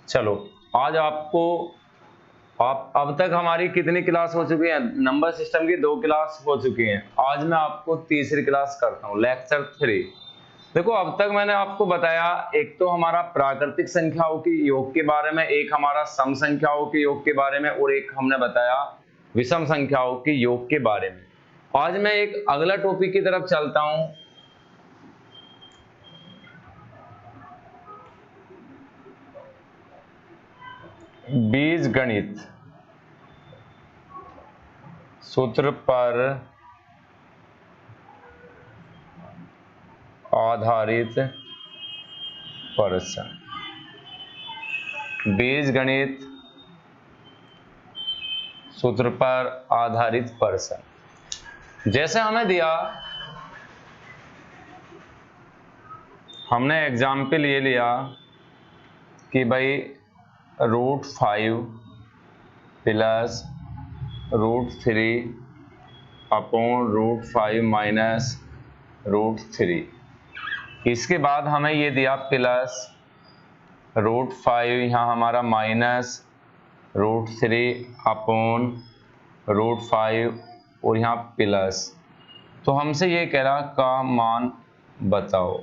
चलो आज आपको अब तक हमारी कितनी क्लास हो चुकी है? नंबर सिस्टम की 2 क्लास हो चुकी हैं। आज मैं आपको तीसरी क्लास करता हूँ, लेक्चर 3। देखो अब तक मैंने आपको बताया, एक तो हमारा प्राकृतिक संख्याओं के योग के बारे में, एक हमारा सम संख्याओं के योग के बारे में, और एक हमने बताया विषम संख्याओं के योग के बारे में। आज मैं एक अगला टॉपिक की तरफ चलता हूं, बीज गणित सूत्र पर आधारित प्रश्न। बीज गणित सूत्र पर आधारित प्रश्न जैसे हमें दिया, हमने एग्जाम्पल ये लिया कि भाई √5 प्लस √3 अपॉन √5 माइनस √3। इसके बाद हमें ये दिया प्लस √5, यहाँ हमारा माइनस √3 अपॉन √5 और यहाँ प्लस। तो हमसे ये कह रहा का मान बताओ।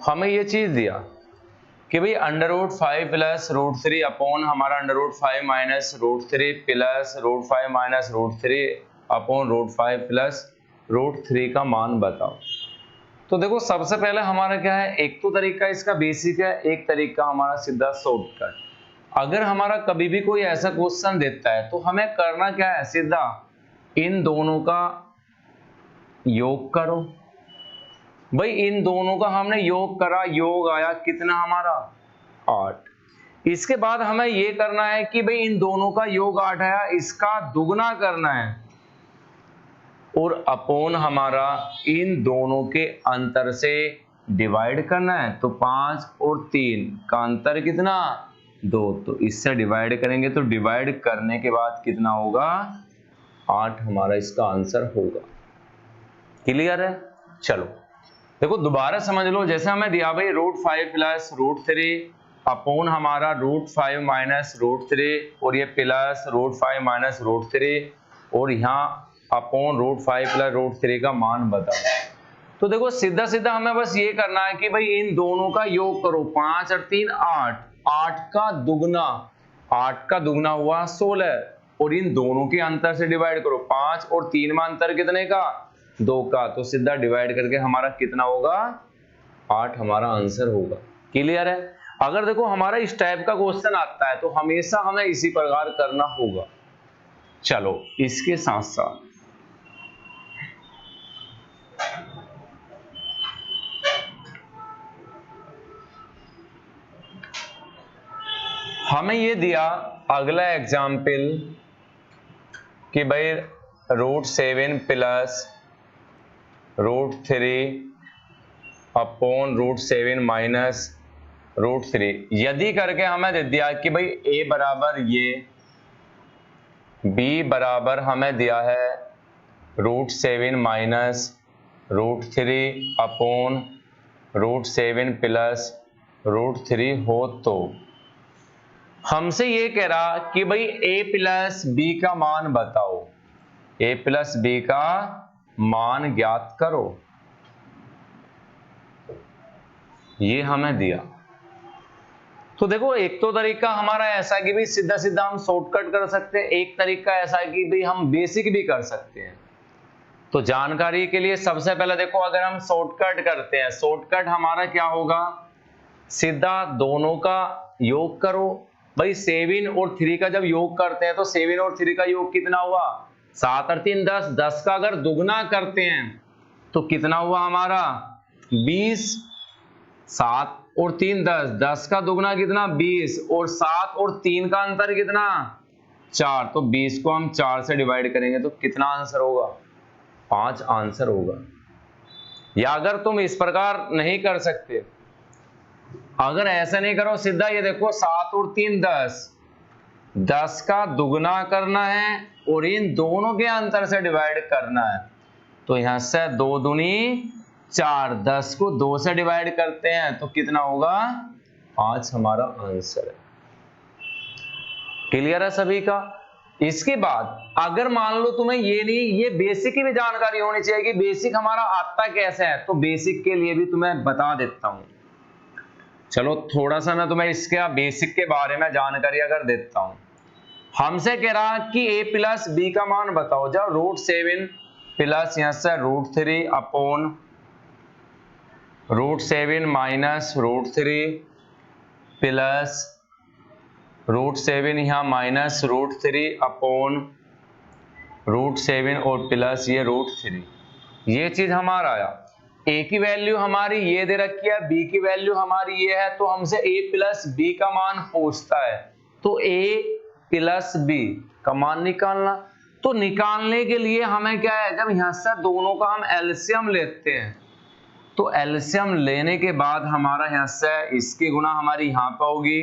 हमें ये चीज दिया कि भाई √5 प्लस √3 अपॉन हमारा √5 minus √3 plus √5 minus √3 upon √5 plus √3 का मान बताओ। तो देखो सबसे पहले हमारा क्या है, एक तो तरीका इसका बेसिक है, एक तरीका हमारा सीधा शॉर्टकट। अगर हमारा कभी भी कोई ऐसा क्वेश्चन देता है तो हमें करना क्या है, सीधा इन दोनों का योग करो। भाई इन दोनों का हमने योग करा, योग आया कितना हमारा 8। इसके बाद हमें ये करना है कि भाई इन दोनों का योग 8 आया, इसका दुगना करना है और अपॉन हमारा इन दोनों के अंतर से डिवाइड करना है। तो 5 और 3 का अंतर कितना 2, तो इससे डिवाइड करेंगे तो डिवाइड करने के बाद कितना होगा 8 हमारा इसका आंसर होगा। क्लियर है? चलो देखो दोबारा समझ लो, जैसे हमें दिया भाई √5 प्लस √3 अपॉन हमारा √5 माइनस √3 और ये प्लस √5 माइनस √3 और यहाँ अपॉन √5 प्लस √3 का मान बताओ। तो देखो सीधा सीधा हमें बस ये करना है कि भाई इन दोनों का योग करो, 5 और 3 8, 8 का दुगना, 8 का दुगना हुआ 16 और इन दोनों के अंतर से डिवाइड करो। 5 और 3 में अंतर कितने का 2 का, तो सीधा डिवाइड करके हमारा कितना होगा 8 हमारा आंसर होगा। क्लियर है? अगर देखो हमारा इस टाइप का क्वेश्चन आता है तो हमेशा हमें इसी प्रकार करना होगा। चलो इसके साथ साथ हमें ये दिया अगला एग्जाम्पल कि भाई √7 प्लस √3 अपॉन √7 माइनस √3। यदि करके हमें दे दिया कि भाई a बराबर ये, b बराबर हमें दिया है √7 माइनस √3 अपॉन √7 प्लस √3 हो, तो हमसे ये कह रहा कि भाई a प्लस b का मान बताओ, a प्लस b का मान ज्ञात करो। ये हमें दिया। तो देखो एक तो तरीका हमारा ऐसा कि भाई सीधा सीधा हम शॉर्टकट कर सकते हैं, एक तरीका ऐसा है कि भाई हम बेसिक भी कर सकते हैं। तो जानकारी के लिए सबसे पहले देखो, अगर हम शॉर्टकट करते हैं, शॉर्टकट हमारा क्या होगा, सीधा दोनों का योग करो। भाई 7 और 3 का जब योग करते हैं तो 7 और 3 का योग कितना हुआ 7 और 3 10, 10 का अगर दुगना करते हैं तो कितना हुआ हमारा 20। 7 और 3 10, 10 का दुगना कितना 20 और 7 और 3 का अंतर कितना 4, तो 20 को हम 4 से डिवाइड करेंगे तो कितना आंसर होगा 5 आंसर होगा। या अगर तुम इस प्रकार नहीं कर सकते, अगर ऐसा नहीं करो, सीधा ये देखो 7 और 3 10, 10 का दुगना करना है और इन दोनों के अंतर से डिवाइड करना है। तो यहां से 2 दूनी 4, 10 को 2 से डिवाइड करते हैं तो कितना होगा 5 हमारा आंसर है। क्लियर है सभी का। इसके बाद अगर मान लो तुम्हें ये नहीं, ये बेसिक की भी जानकारी होनी चाहिए कि बेसिक हमारा आता कैसे है, तो बेसिक के लिए भी तुम्हें बता देता हूं। चलो थोड़ा सा मैं तुम्हें इसके बेसिक के बारे में जानकारी अगर देता हूं। हमसे कह रहा कि a प्लस बी का मान बताओ, जब √7 प्लस यहां से √3 अपॉन √7 माइनस √3 प्लस √7 यहाँ माइनस √3 अपॉन √7 और प्लस ये √3, ये चीज हमारा आया। a की वैल्यू हमारी ये दे रखी है, b की वैल्यू हमारी ये है, तो हमसे a प्लस b का मान पूछता है, तो a प्लस b का मान निकालना। तो निकालने के लिए हमें क्या है, जब यहां से दोनों का हम एलसीएम लेते हैं, तो एलसीएम लेने के बाद हमारा यहां से इसकी गुणा हमारी यहां पर होगी,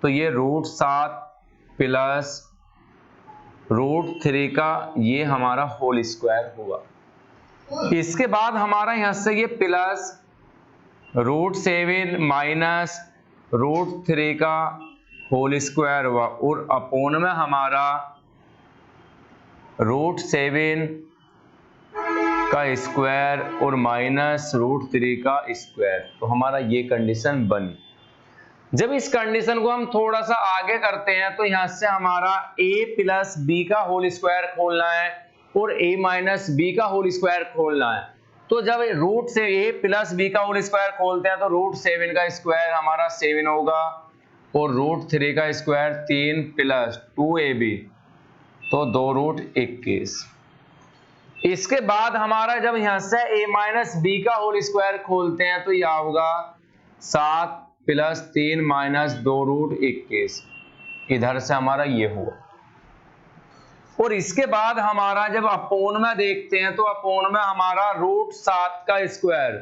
तो ये √7 प्लस √3 का ये हमारा होल स्क्वायर होगा। इसके बाद हमारा यहां से ये प्लस √7 माइनस √3 का होल स्क्वायर हुआ, और अपोन में हमारा √7 का स्क्वायर और माइनस √3 का स्क्वायर, तो हमारा ये कंडीशन बनी। जब इस कंडीशन को हम थोड़ा सा आगे करते हैं, तो यहां से हमारा a प्लस बी का होल स्क्वायर खोलना है और a माइनस बी का होल स्क्वायर खोलना है। तो जब रूट से a प्लस बी का होल स्क्वायर खोलते हैं, तो √7 का स्क्वायर हमारा 7 होगा और √3 का स्क्वायर 3 प्लस 2ab, तो 2√21। इसके बाद हमारा जब यहां से a माइनस बी का होल स्क्वायर खोलते हैं, तो यह होगा 7 प्लस 3 माइनस 2√21, इधर से हमारा ये हुआ। और इसके बाद हमारा जब अपोन में देखते हैं, तो अपोन में हमारा √7 का स्क्वायर,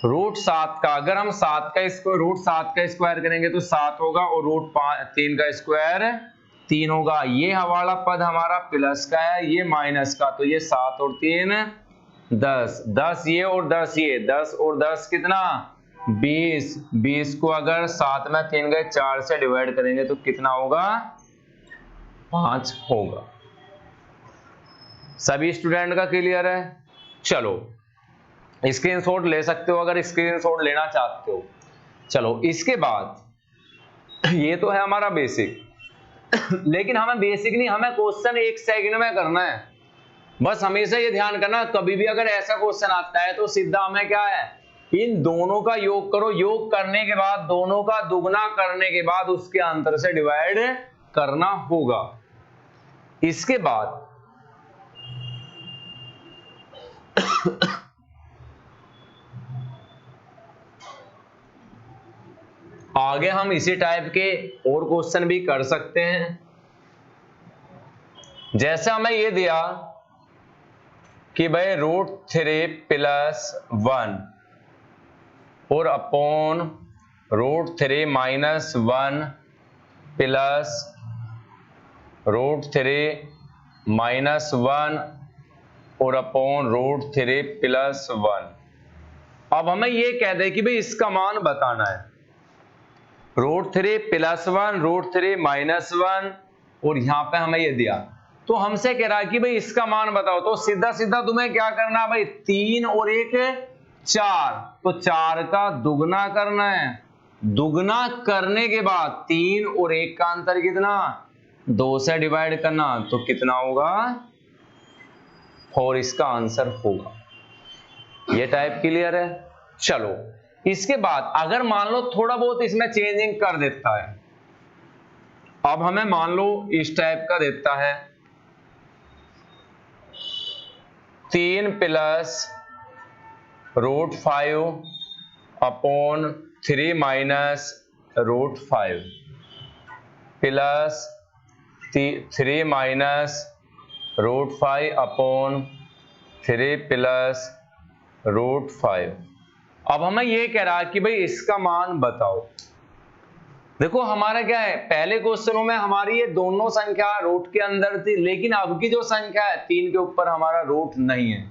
√7 का अगर हम 7 का स्क्वायर √7 का स्क्वायर करेंगे तो 7 होगा, और √3 का स्क्वायर 3 होगा। ये हवाला पद हमारा प्लस का है, ये माइनस का, तो ये 7 और 3 10, 10 ये और 10 ये, 10 और 10 कितना 20, 20 को अगर 7 में 3 गए 4 से डिवाइड करेंगे तो कितना होगा 5 होगा। सभी स्टूडेंट का क्लियर है। चलो स्क्रीनशॉट ले सकते हो अगर स्क्रीनशॉट लेना चाहते हो। चलो इसके बाद ये तो है हमारा बेसिक, लेकिन हमें बेसिक नहीं, हमें क्वेश्चन 1 सेकंड में करना है। बस हमेशा ये ध्यान करना, कभी भी अगर ऐसा क्वेश्चन आता है तो सीधा हमें क्या है, इन दोनों का योग करो, योग करने के बाद दोनों का दुगना करने के बाद उसके अंतर से डिवाइड करना होगा। इसके बाद आगे हम इसी टाइप के और क्वेश्चन भी कर सकते हैं। जैसे हमें ये दिया कि भाई √3 प्लस 1 और अपॉन √3 माइनस 1 प्लस √3 माइनस 1 और अपॉन √3 प्लस 1। अब हमें ये कह दे कि भाई इसका मान बताना है, √3 प्लस 1 √3 माइनस 1, और यहां पे हमें ये दिया, तो हमसे कह रहा है कि भाई इसका मान बताओ। तो सीधा सीधा तुम्हें क्या करना है भाई, 3 और 1 4, तो 4 का दुगना करना है, दुगना करने के बाद 3 और 1 का अंतर कितना 2 से डिवाइड करना, तो कितना होगा 4, इसका आंसर होगा। ये टाइप क्लियर है। चलो इसके बाद अगर मान लो थोड़ा बहुत इसमें चेंजिंग कर देता है, अब हमें मान लो इस टाइप का देता है 3 plus √5 upon 3 minus √5 plus 3 minus √5 upon 3 plus √5। अब हमें ये कह रहा है कि भाई इसका मान बताओ। देखो हमारा क्या है, पहले क्वेश्चनों में हमारी ये दोनों संख्या रूट के अंदर थी, लेकिन अब की जो संख्या है 3 के ऊपर हमारा रूट नहीं है।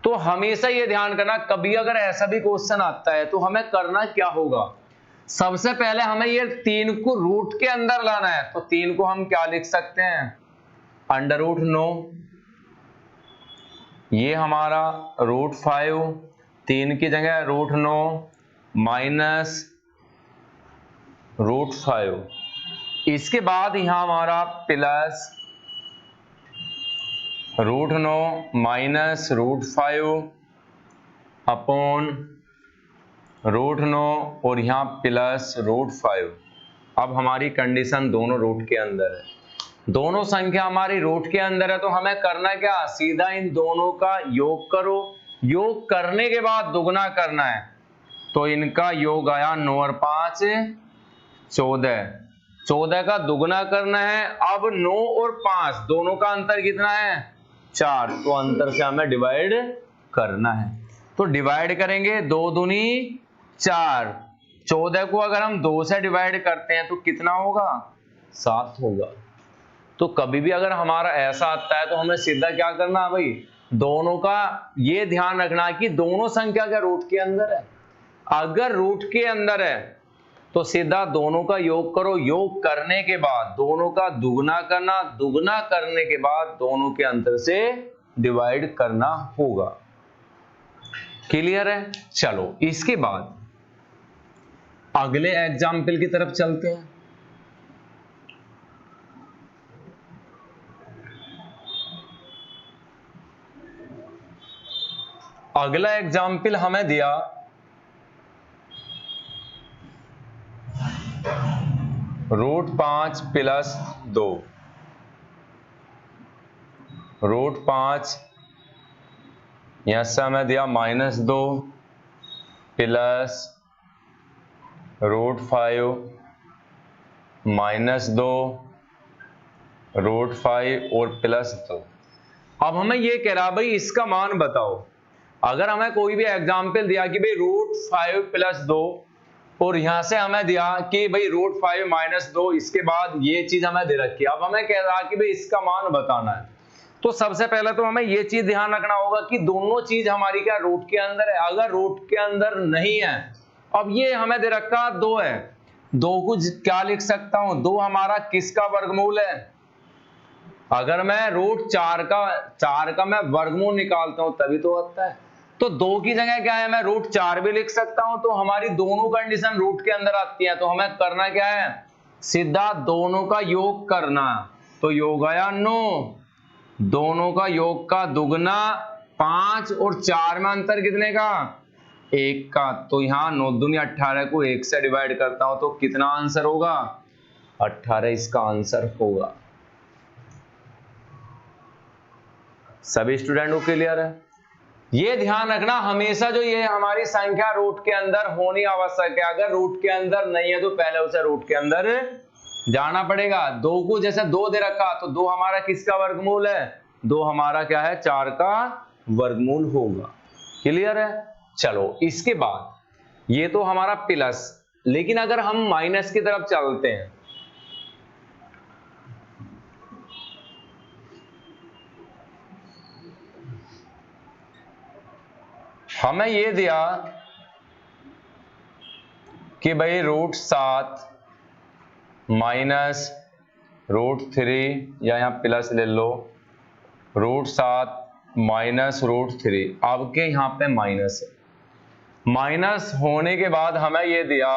तो हमेशा ये ध्यान करना, कभी अगर ऐसा भी क्वेश्चन आता है तो हमें करना क्या होगा, सबसे पहले हमें ये 3 को रूट के अंदर लाना है। तो 3 को हम क्या लिख सकते हैं, √9, ये हमारा √5, 3 की जगह √9 माइनस √5, इसके बाद यहां हमारा प्लस √9 माइनस √5 अपॉन √9 और यहाँ प्लस √5। अब हमारी कंडीशन दोनों रूट के अंदर है, दोनों संख्या हमारी रूट के अंदर है, तो हमें करना क्या, सीधा इन दोनों का योग करो, योग करने के बाद दुगना करना है। तो इनका योग आया 9 और 5 14, 14 का दुगना करना है। अब 9 और 5 दोनों का अंतर कितना है, 4, तो अंतर से हमें डिवाइड करना है। तो डिवाइड करेंगे, 2 दूनी 4, 14 को अगर हम 2 से डिवाइड करते हैं तो कितना होगा, 7 होगा। तो कभी भी अगर हमारा ऐसा आता है तो हमें सीधा क्या करना है भाई, दोनों का ये ध्यान रखना कि दोनों संख्या क्या रूट के अंदर है। अगर रूट के अंदर है तो सीधा दोनों का योग करो, योग करने के बाद दोनों का दुगना करना, दुगना करने के बाद दोनों के अंतर से डिवाइड करना होगा। क्लियर है? चलो इसके बाद अगले एग्जाम्पल की तरफ चलते हैं। अगला एग्जाम्पल हमें दिया √5 प्लस 2, √5 यहां से हमें दिया -2 प्लस √5 -2 √5 और प्लस 2। अब हमें ये कह रहा भाई इसका मान बताओ। अगर हमें कोई भी एग्जाम्पल दिया कि भाई √5 प्लस 2 और यहां से हमें दिया कि भाई √5 माइनस 2, इसके बाद ये चीज हमें दे रखी है, अब हमें कह रहा कि भाई इसका मान बताना है। तो सबसे पहले तो हमें ये चीज ध्यान रखना होगा कि दोनों चीज हमारी क्या रूट के अंदर है। अगर रूट के अंदर नहीं है, अब ये हमें दे रखा 2 है, 2 को क्या लिख सकता हूं, 2 हमारा किसका वर्गमूल है। अगर मैं √4 का मैं वर्गमूल निकालता हूं तभी तो आता है। तो 2 की जगह क्या है, मैं √4 भी लिख सकता हूं। तो हमारी दोनों कंडीशन रूट के अंदर आती है, तो हमें करना क्या है, सीधा दोनों का योग करना। तो योग आया 9, दोनों का योग का दुगना 5 और 4 में अंतर कितने का, 1 का। तो यहां 9 दूनी 18 को 1 से डिवाइड करता हूं तो कितना आंसर होगा, 18 इसका आंसर होगा। सभी स्टूडेंट को क्लियर है? ये ध्यान रखना हमेशा जो ये हमारी संख्या रूट के अंदर होनी आवश्यक है। अगर रूट के अंदर नहीं है तो पहले उसे रूट के अंदर जाना पड़ेगा। 2 को जैसे 2 दे रखा तो 2 हमारा किसका वर्गमूल है, 2 हमारा क्या है, 4 का वर्गमूल होगा। क्लियर है? चलो इसके बाद ये तो हमारा प्लस, लेकिन अगर हम माइनस की तरफ चलते हैं, हमें ये दिया कि भाई √7 माइनस √3, या यहां प्लस ले लो, √7 माइनस √3, आपके यहां पे माइनस है। माइनस होने के बाद हमें ये दिया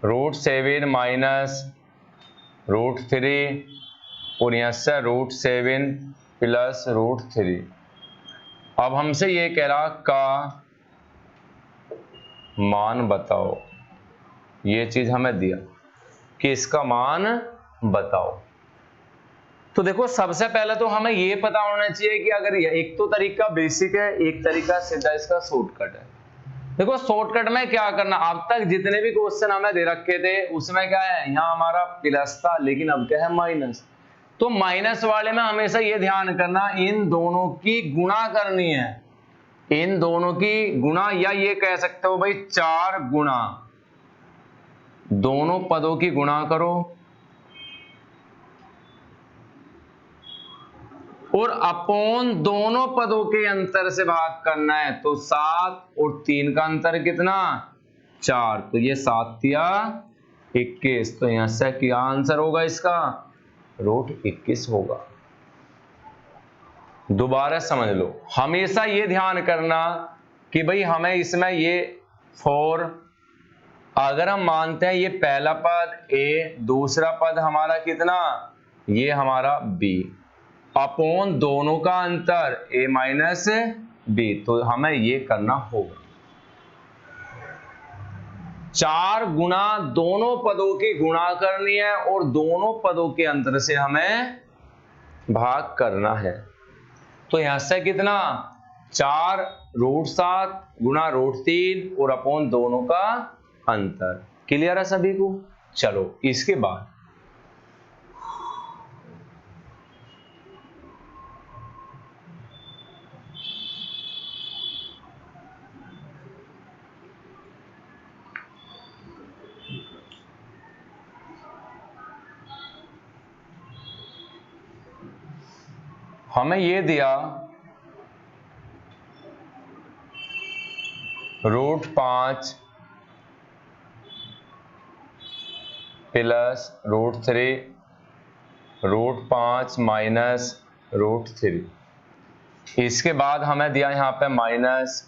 √7 माइनस √3 और यहां से √7 प्लस √3। अब हमसे ये कह रहा का मान बताओ, ये चीज हमें दिया कि इसका मान बताओ। तो देखो सबसे पहले तो हमें ये पता होना चाहिए कि अगर एक तो तरीका बेसिक है, एक तरीका सीधा इसका शॉर्टकट है। देखो शॉर्टकट में क्या करना, अब तक जितने भी क्वेश्चन हमें दे रखे थे उसमें क्या है, यहाँ हमारा प्लस था लेकिन अब क्या है, माइनस। तो माइनस वाले में हमेशा ये ध्यान करना इन दोनों की गुणा करनी है, इन दोनों की गुणा, या ये कह सकते हो भाई 4 गुणा, दोनों पदों की गुणा करो और अपॉन दोनों पदों के अंतर से भाग करना है, तो 7 और 3 का अंतर कितना 4, तो ये 7 या 21, तो यहां से क्या आंसर होगा इसका √21 होगा। दोबारा समझ लो, हमेशा ये ध्यान करना कि भाई हमें इसमें ये 4, अगर हम मानते हैं ये पहला पद ए, दूसरा पद हमारा कितना ये हमारा बी, अपॉन दोनों का अंतर a माइनस बी, तो हमें ये करना होगा 4 गुना दोनों पदों की गुणा करनी है और दोनों पदों के अंतर से हमें भाग करना है। तो यहां से कितना 4 √7 गुना √3 और अपॉन दोनों का अंतर। क्लियर है सभी को? चलो इसके बाद हमें ये दिया √5 प्लस √3, √5 माइनस √3, इसके बाद हमें दिया यहाँ पे माइनस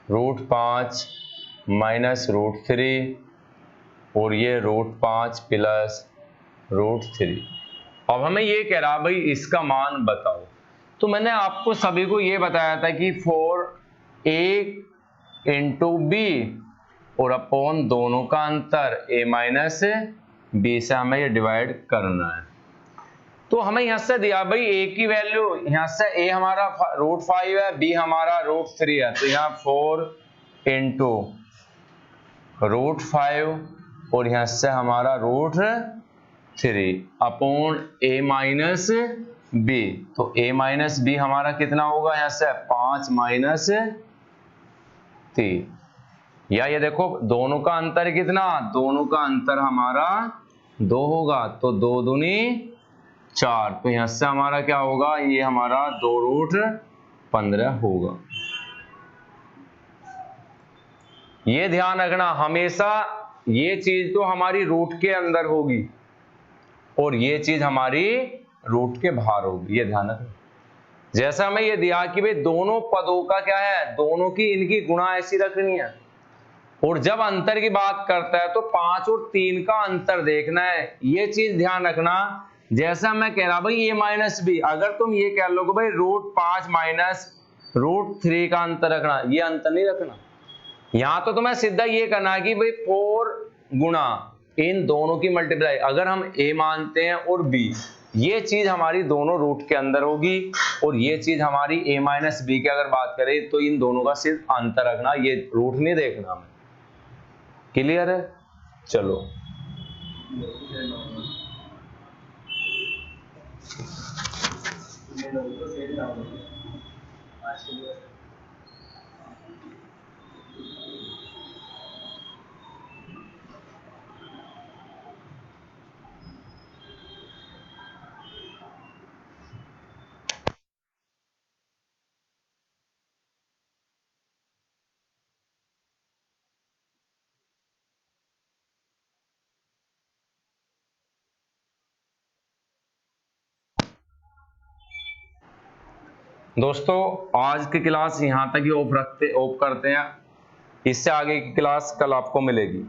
√5 माइनस √3 और ये √5 प्लस √3। अब हमें ये कह रहा भाई इसका मान बताओ, तो मैंने आपको सभी को ये बताया था कि 4a इंटू बी और अपॉन दोनों का अंतर a माइनस बी से हमें ये डिवाइड करना है। तो हमें यहां से दिया भाई a की वैल्यू, यहां से a हमारा √5 है, b हमारा √3 है, तो यहाँ 4 इंटू √5 और यहां से हमारा √3 अपॉन a माइनस बी, तो a माइनस बी हमारा कितना होगा यहाँ से 5 माइनस 3, या ये देखो दोनों का अंतर कितना, दोनों का अंतर हमारा 2 होगा, तो 2 दूनी 4, तो यहां से हमारा क्या होगा ये हमारा 2√15 होगा। ये ध्यान रखना हमेशा, ये चीज तो हमारी रूट के अंदर होगी और ये चीज हमारी रूट के बाहर होगी, ये ध्यान रखना। जैसा हमें ये दिया कि भाई दोनों पदों का क्या है, दोनों की इनकी गुणा ऐसी रखनी है, और जब अंतर की बात करता है तो 5 और 3 का अंतर देखना है, ये चीज ध्यान रखना। जैसा मैं कह रहा भाई a माइनस बी, अगर तुम ये कह लो भाई √5 माइनस √3 का अंतर रखना, ये अंतर नहीं रखना। यहां तो तुम्हें सीधा ये करना है कि भाई 4 गुना इन दोनों की मल्टीप्लाई, अगर हम a मानते हैं और b, ये चीज हमारी दोनों रूट के अंदर होगी, और ये चीज हमारी a माइनस बी की अगर बात करें तो इन दोनों का सिर्फ अंतर रखना, ये रूट नहीं देखना हमें। क्लियर है? चलो दोस्तों, आज की क्लास यहाँ तक ही ऑफ करते हैं, इससे आगे की क्लास कल आपको मिलेगी।